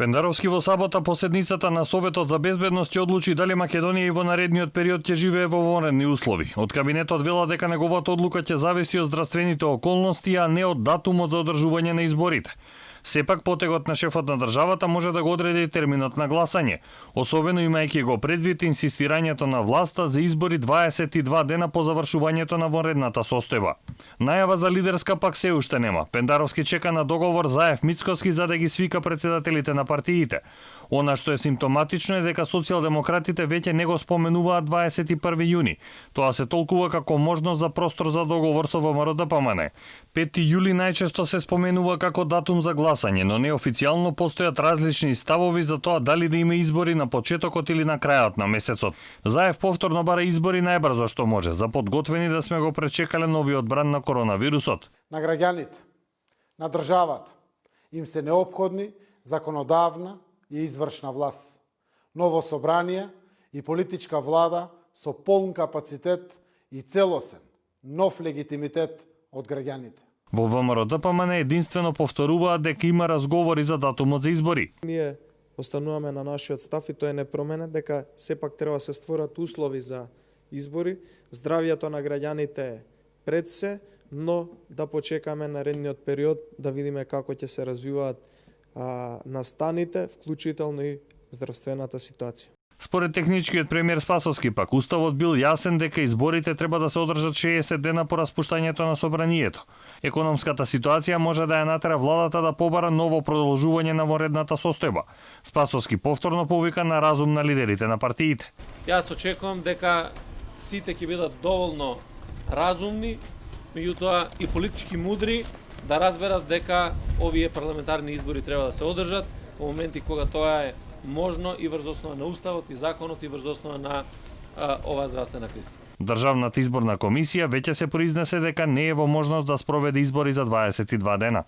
Пендаровски во сабота по седницата на Советот за безбедност ја одлучи дали Македонија и во наредниот период ќе живее во вонредни услови. Од кабинетот вела дека неговата одлука ќе зависи од здравствените околности, а не од датумот за одржување на изборите. Сепак потегот на шефот на државата може да го одреди терминот на гласање, особено имајќи го предвид инсистирањето на власта за избори 22 дена по завршувањето на вонредната состојба. Најава за лидерска пак се уште нема. Пендаровски чека на договор Заев Мицкоски за да ги свика председателите на партиите. Она што е симптоматично е дека социјалдемократите веќе не го споменуваат 21 јуни. Тоа се толкува како можност за простор за договор со ВМРО-ДПМН. 5 јули најчесто се споменува како датум за гласање, но неофицијално постојат различни ставови за тоа дали да има избори на почетокот или на крајот на месецот. Заев повторно бара избори најбрзо што може, за подготвени да сме го пречекале новиот бран на коронавирусот. На граѓаните, на државата, им се неопходни законодавна и извршна власт, ново собрание и политичка влада со полн капацитет и целосен, нов легитимитет од граѓаните. Во ВМРО-ДПМН единствено повторуваат дека има разговори за датумот за избори. Ние остануваме на нашиот став и тој е непроменет дека сепак треба да се створат услови за избори, здравјето на граѓаните е пред се, но да почекаме наредниот период да видиме како ќе се развиваат настаните, вклучително и здравствената ситуација. Според техничкиот премиер Спасовски пак, уставот бил јасен дека изборите треба да се одржат 60 дена по распуштањето на собранието. Економската ситуација може да ја натера владата да побара ново продолжување на вонредната состојба. Спасовски повторно повика на разум на лидерите на партиите. Јас очекувам дека сите ќе бидат доволно разумни, меѓутоа и политички мудри, да разберат дека овие парламентарни избори треба да се одржат во моменти кога тоа е можно и врз основа на уставот и законот и врз основа на оваа здравствена криза. Државната изборна комисија веќе се произнесе дека не е во можност да спроведе избори за 22 дена.